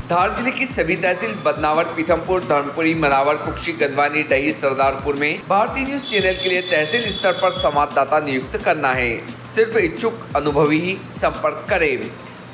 धार जिले की सभी तहसील बदनावर, पीथमपुर, धर्मपुरी, मनावर, कुक्षी, गंदवानी, डही, सरदारपुर में भारतीय न्यूज चैनल के लिए तहसील स्तर पर संवाददाता नियुक्त करना है। सिर्फ इच्छुक अनुभवी ही संपर्क करें।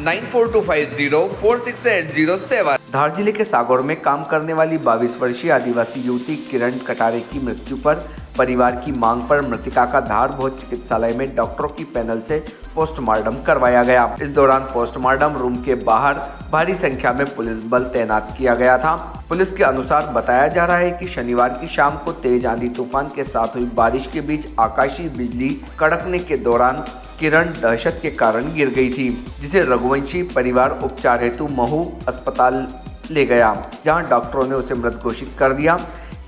9425046807। धार जिले के सागौर में काम करने वाली 22 वर्षीय आदिवासी युवती किरण कटारे की मृत्यु पर परिवार की मांग पर मृतिका का धार भोज चिकित्सालय में डॉक्टरों की पैनल से पोस्टमार्टम करवाया गया। इस दौरान पोस्टमार्टम रूम के बाहर भारी संख्या में पुलिस बल तैनात किया गया था। पुलिस के अनुसार बताया जा रहा है कि शनिवार की शाम को तेज आंधी तूफान के साथ हुई बारिश के बीच आकाशीय बिजली कड़कने के दौरान किरण दहशत के कारण गिर गई थी, जिसे रघुवंशी परिवार उपचार हेतु महू अस्पताल ले गया, जहां डॉक्टरों ने उसे मृत घोषित कर दिया।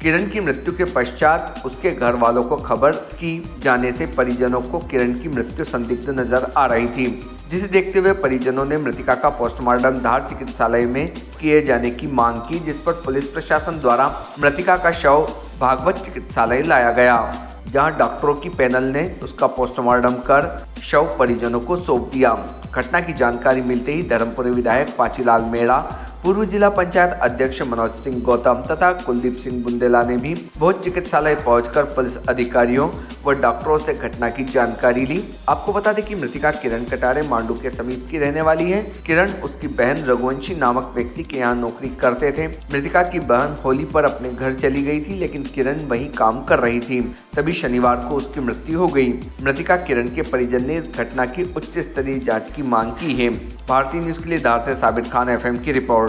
किरण की मृत्यु के पश्चात उसके घर वालों को खबर की जाने से परिजनों को किरण की मृत्यु संदिग्ध नजर आ रही थी, जिसे देखते हुए परिजनों ने मृतिका का पोस्टमार्टम धार चिकित्सालय में किए जाने की मांग की, जिस पर पुलिस प्रशासन द्वारा मृतिका का शव भागवत चिकित्सालय लाया गया, जहां डॉक्टरों की पैनल ने उसका पोस्टमार्टम कर शव परिजनों को सौंप दिया। घटना की जानकारी मिलते ही धर्मपुरी विधायक पाचीलाल मेड़ा, पूर्व जिला पंचायत अध्यक्ष मनोज सिंह गौतम तथा कुलदीप सिंह बुंदेला ने भी भोज चिकित्सालय पहुंचकर पुलिस अधिकारियों व डॉक्टरों से घटना की जानकारी ली। आपको बता दें कि मृतिका किरण कटारे मांडू के समीप की रहने वाली है। किरण उसकी बहन रघुवंशी नामक व्यक्ति के यहाँ नौकरी करते थे। मृतिका की बहन होली पर अपने घर चली गई थी, लेकिन किरण वहीं काम कर रही थी, तभी शनिवार को उसकी मृत्यु हो गई। मृतिका किरण के परिजन ने इस घटना की उच्च स्तरीय जाँच की मांग की है। भारतीय न्यूज के लिए धार से साबिर खान FM की रिपोर्ट।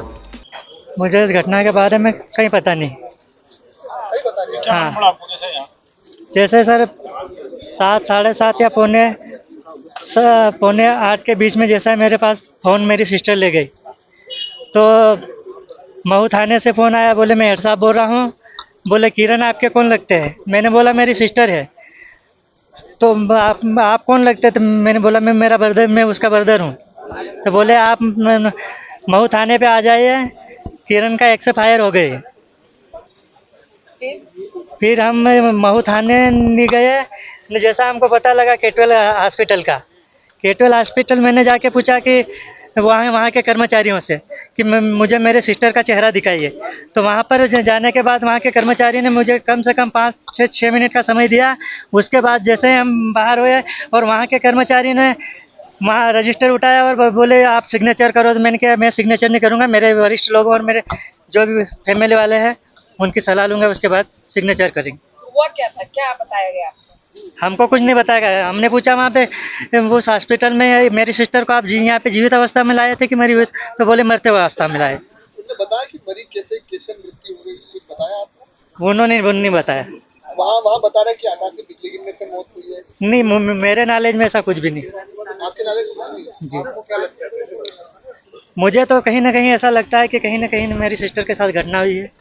मुझे इस घटना के बारे में कहीं पता नहीं। क्या हाँ। मामला आपको जैसे यहाँ? जैसे सर 7, साढ़े 7 या पौने 8 के बीच में जैसा मेरे पास फ़ोन मेरी सिस्टर ले गई, तो महू थाने से फ़ोन आया, बोले मैं हेड साहब बोल रहा हूँ। बोले किरण आपके कौन लगते हैं? मैंने बोला मेरी सिस्टर है। तो आप कौन लगते हैं? तो मैंने बोला मैं उसका ब्रदर हूँ। तो बोले आप महू थाने पे आ जाइए, किरण का एक्सपायर हो गई। फिर हम महू थाने नहीं गए। जैसा हमको पता लगा केटवेल हॉस्पिटल मैंने जाके पूछा कि वहाँ के कर्मचारियों से कि मुझे मेरे सिस्टर का चेहरा दिखाइए। तो वहाँ पर जाने के बाद वहाँ के कर्मचारी ने मुझे कम से कम 5 से 6 मिनट का समय दिया। उसके बाद जैसे हम बाहर हुए और वहाँ के कर्मचारी ने वहाँ रजिस्टर उठाया और बोले आप सिग्नेचर करो। तो मैंने कहा मैं सिग्नेचर नहीं करूँगा, मेरे वरिष्ठ लोग और मेरे जो भी फैमिली वाले हैं उनकी सलाह लूँगा, उसके बाद सिग्नेचर करेंगे। हुआ क्या था, क्या बताया गया? हमको कुछ नहीं बताया गया। हमने पूछा वहाँ पे उस हॉस्पिटल में मेरी सिस्टर को आप यहाँ पे जीवित अवस्था में लाए थे कि मरी हुई? तो बोले मरते हुए अवस्था में लाए। उन्होंने बताया कि मरीज कैसे कैसे मृत्यु हो गई, कुछ बताया आपको? उन्होंने नहीं बताया। वहाँ बता रहे कि आकाश से बिजली गिरने से मौत हुई है। नहीं, मेरे नॉलेज में ऐसा कुछ भी नहीं। आपके नॉलेज में कुछ नहीं है? जी। आपको क्या लगता है? मुझे तो कहीं ना कहीं ऐसा लगता है कि कहीं ना कहीं मेरी सिस्टर के साथ घटना हुई है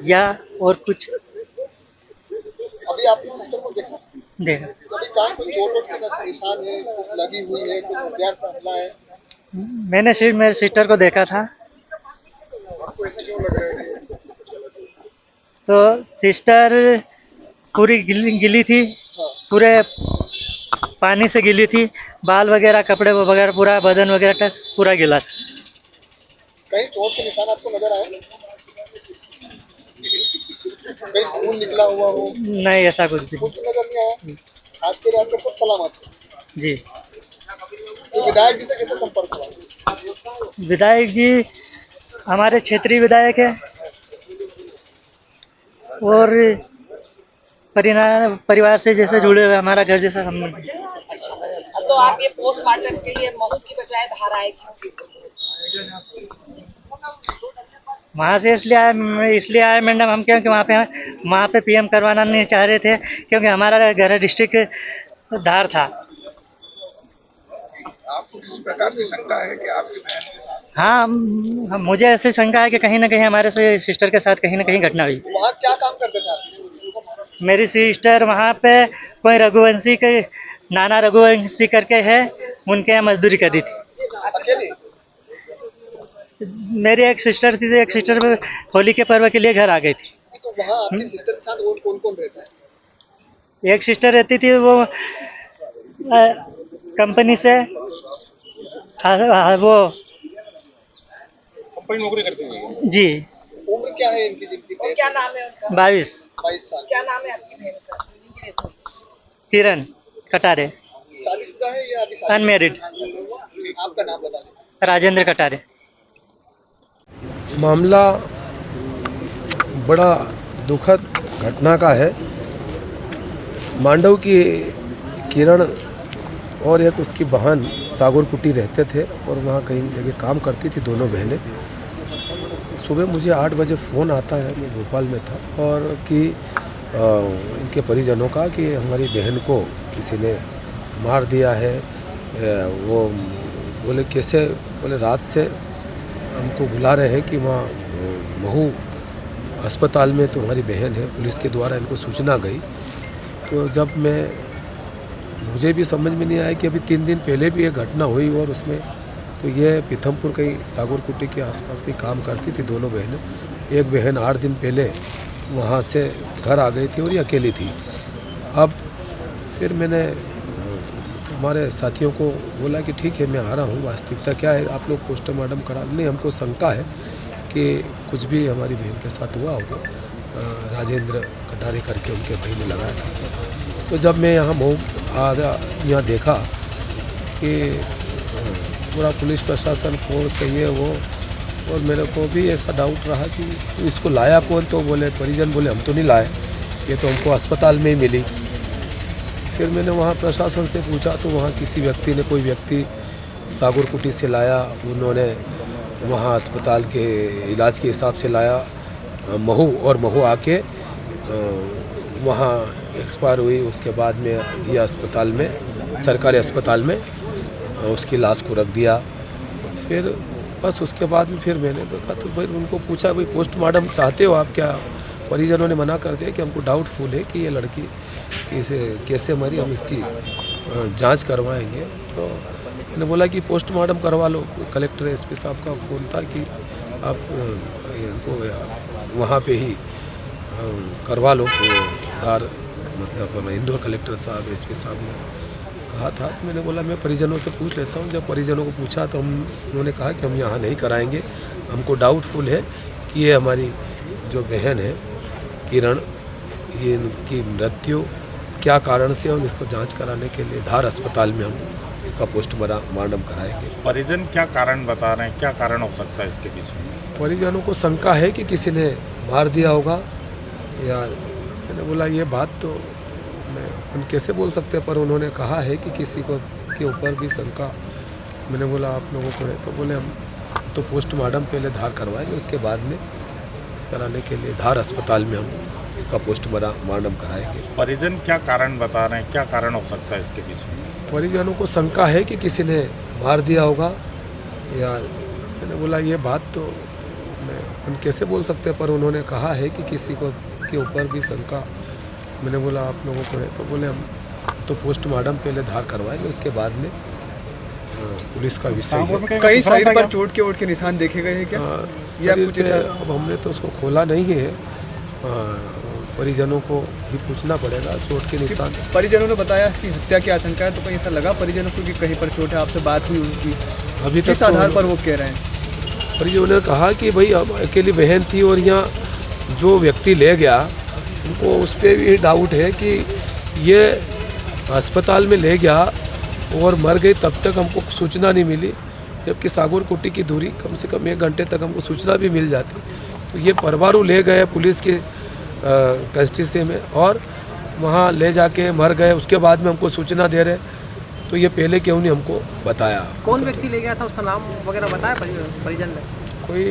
या और कुछ। अभी आपकी सिस्टर को देखा? कभी कहाँ कोई चोट के निशान है, कुछ लगी हुई है, कुछ हथियार से हमला है? मैंने सिर्फ मेरे सिस्टर को देखा था। आपको ऐसा क्यों लग रहा है? तो सिस्टर पूरी गिली थी, पूरे पानी से गिली थी, बाल वगैरह, कपड़े वगैरह, पूरा बदन वगैरह पूरा गिला था। कहीं चोट के निशान आपको नजर आए? कहीं खून निकला हुआ हो? नहीं, ऐसा कुछ भी कुछ नजर नहीं आया। आपके सब सलामत है जी। तो विधायक जी से कैसे संपर्क हुआ? विधायक जी हमारे क्षेत्रीय विधायक है और परिवार से जैसे जुड़े हुए, हमारा घर जैसा संबंध है। अच्छा, तो आप ये पोस्टमार्टम के लिए महू की बजाय धार आए क्यों? वहाँ से इसलिए आए मैडम हम, क्योंकि वहाँ पे PM करवाना नहीं चाह रहे थे, क्योंकि हमारा घर डिस्ट्रिक्ट धार था। आपको किस प्रकार की शंका है कि आपकी बहन? हाँ, मुझे ऐसी शंका है कि कहीं ना कहीं हमारे से सिस्टर के साथ कहीं ना कहीं घटना हुई। वहाँ क्या काम करते थे आप? मेरी सिस्टर वहाँ पे कोई रघुवंशी के नाना रघुवंशी करके है, उनके यहाँ मजदूरी कर रही थी। अकेले? मेरी एक सिस्टर थी, एक सिस्टर होली के पर्व के लिए घर आ गई थी। तो वहाँ आपकी सिस्टर के साथ और कौन कौन रहता है? एक सिस्टर रहती थी, वो कंपनी से वो सरकारी नौकरी करती हुई। जी। उम्र क्या है इनकी जिनकी और क्या नाम है उनका? 22। 22 साल। क्या नाम है आपकी बहन का जिनकी डेथ हुई? किरण कटारे। शादीशुदा है या अभी शादी? अनमेरिड। आपका नाम बता दें। राजेंद्र कटारे। मामला बड़ा दुखद घटना का है। मांडव की किरण और एक उसकी बहन सागरकुटी रहते थे और वहाँ कहीं जगह काम करती थी दोनों बहनें। सुबह मुझे 8 बजे फ़ोन आता है, मैं भोपाल में था, और कि इनके परिजनों का कि हमारी बहन को किसी ने मार दिया है। वो बोले कैसे, बोले रात से हमको बुला रहे हैं कि वहाँ महू अस्पताल में तुम्हारी बहन है, पुलिस के द्वारा इनको सूचना गई। तो जब मुझे भी समझ में नहीं आया कि अभी 3 दिन पहले भी एक घटना हुई और उसमें तो ये पीथमपुर कहीं सागरकुटी के आसपास कहीं काम करती थी दोनों बहनें। एक बहन 8 दिन पहले वहाँ से घर आ गई थी और ये अकेली थी। अब फिर मैंने हमारे साथियों को बोला कि ठीक है मैं आ रहा हूँ, वास्तविकता क्या है आप लोग पोस्टमार्टम करा। नहीं, हमको शंका है कि कुछ भी हमारी बहन के साथ हुआ होगा। राजेंद्र कटारे करके उनके भाई ने लगाया था। तो जब मैं यहाँ देखा कि पूरा पुलिस प्रशासन फोर्स है ये वो, और मेरे को भी ऐसा डाउट रहा कि इसको लाया कौन। तो बोले परिजन बोले हम तो नहीं लाए, ये तो हमको अस्पताल में ही मिली। फिर मैंने वहाँ प्रशासन से पूछा तो वहाँ किसी व्यक्ति ने, कोई व्यक्ति सागरकुटी से लाया, उन्होंने वहाँ अस्पताल के इलाज के हिसाब से लाया महू, और महू आके वहाँ एक्सपायर हुई। उसके बाद में ये अस्पताल में, सरकारी अस्पताल में उसकी लाश को रख दिया। फिर बस उसके बाद में फिर मैंने देखा तो भाई उनको पूछा भाई पोस्टमार्टम चाहते हो आप क्या। परिजनों ने मना कर दिया कि हमको डाउटफुल है कि ये लड़की कैसे मरी, हम इसकी जांच करवाएंगे। तो मैंने बोला कि पोस्टमार्टम करवा लो। कलेक्टर एसपी साहब का फ़ोन था कि आप इनको वहाँ पे ही करवा लो उधार, मतलब इंदौर कलेक्टर साहब एसपी साहब ने कहा था। तो मैंने बोला मैं परिजनों से पूछ लेता हूँ। जब परिजनों को पूछा तो उन्होंने कहा कि हम यहाँ नहीं कराएंगे, हमको डाउटफुल है कि ये हमारी जो बहन है किरण, ये इनकी मृत्यु क्या कारण से, हम इसको जांच कराने के लिए धार अस्पताल में हम इसका पोस्टमार्टम कराएंगे। परिजन क्या कारण बता रहे हैं, क्या कारण हो सकता है इसके पीछे? परिजनों को शंका है कि किसी ने मार दिया होगा, या मैंने बोला ये बात तो हम कैसे बोल सकते हैं, पर उन्होंने कहा है कि किसी को के ऊपर भी शंका। मैंने बोला आप लोगों को है, तो बोले हम तो पोस्टमार्टम पहले धार करवाएंगे, उसके बाद में कराने के लिए धार अस्पताल में हम इसका पोस्टमार्टम कराएंगे। परिजन क्या कारण बता रहे हैं, क्या कारण हो सकता है इसके पीछे? परिजनों को शंका है कि किसी ने मार दिया होगा, या मैंने बोला ये बात तो हम कैसे बोल सकते हैं, पर उन्होंने कहा है कि किसी को के ऊपर भी शंका। मैंने बोला आप लोगों को है, तो बोले हम तो पोस्टमार्टम पहले धार करवाएंगे, उसके बाद में पुलिस का विषय है। कई शरीर पर चोट के निशान देखे गए हैं क्या? शरीर पे अब हमने तो उसको खोला नहीं है, परिजनों को भी पूछना पड़ेगा चोट के निशान। परिजनों ने बताया कि हत्या की आशंका है, तो कहीं ऐसा लगा परिजनों को कि कहीं पर चोट है? आपसे बात हुई उनकी? अभी तक किस आधार पर वो कह रहे हैं? परिजनों ने कहा कि भाई हम अकेली बहन थी और यहाँ जो व्यक्ति ले गया उनको उस पर भी डाउट है कि ये अस्पताल में ले गया और मर गई, तब तक हमको सूचना नहीं मिली, जबकि सागरकुटी की दूरी कम से कम 1 घंटे तक हमको सूचना भी मिल जाती। तो ये परवारू ले गए पुलिस के कस्टडी में और वहाँ ले जाके मर गए, उसके बाद में हमको सूचना दे रहे, तो ये पहले क्यों नहीं हमको बताया? कौन व्यक्ति ले गया था, उसका नाम वगैरह बताया परिजन ने? कोई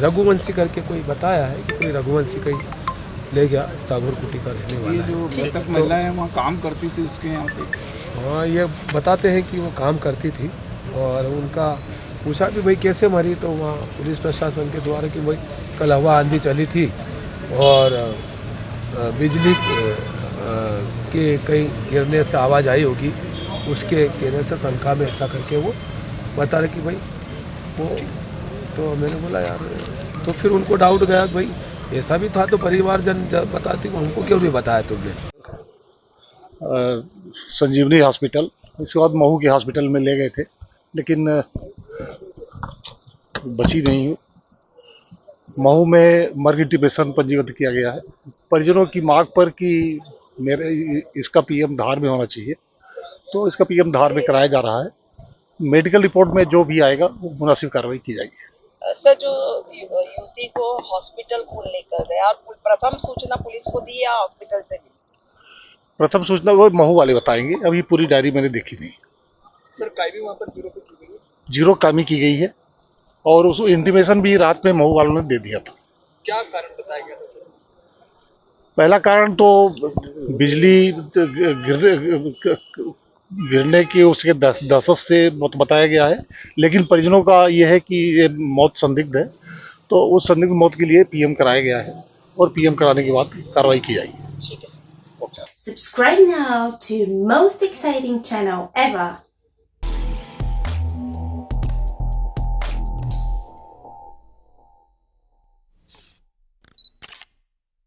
रघुवंशी करके कोई बताया है कि कोई रघुवंशी कहीं ले गया, सागरकुटी का रहने वाला है। जो मृतक महिला है वहाँ काम करती थी उसके यहाँ पे? हाँ, ये बताते हैं कि वो काम करती थी, और उनका पूछा कि भाई कैसे मरी, तो वहाँ पुलिस प्रशासन के द्वारा कि भाई कल हवा आंधी चली थी और बिजली के कहीं गिरने से आवाज़ आई होगी, उसके गिरने से शंका में ऐसा करके वो बता रहे कि भाई वो। तो मैंने बोला यार, तो फिर उनको डाउट गया भाई ऐसा भी था तो परिवारजन जब बताती हमको क्यों नहीं बताया तुमने? संजीवनी हॉस्पिटल, इसके बाद महू के हॉस्पिटल में ले गए थे, लेकिन बची नहीं महू में मर्ग डिप्रेशन पंजीबद्ध किया गया है। परिजनों की मांग पर कि मेरे इसका पीएम धार में होना चाहिए, तो इसका पीएम धार में कराया जा रहा है। मेडिकल रिपोर्ट में जो भी आएगा वो मुनासिब कार्रवाई की जाएगी। सर, जो युवती को हॉस्पिटल कौन लेकर गया और प्रथम सूचना पुलिस को दी या हॉस्पिटल से दी? प्रथम सूचना वो महू वाले बताएंगे, अभी पूरी डायरी मैंने देखी नहीं। सर कायमी वहाँ पर जीरो पे की गई है। जीरो कामी की गई है और उस इंटीमेशन भी रात में महू वालों ने दे दिया था। क्या कारण बताया गया था सर? पहला कारण तो बिजली गिरने की उसके दहशत से बताया गया है, लेकिन परिजनों का यह है कि ये मौत संदिग्ध है, तो उस संदिग्ध मौत के लिए पीएम कराया गया है और पीएम कराने के बाद कार्रवाई की जाएगी। ठीक है sir. Subscribe now to most exciting channel ever.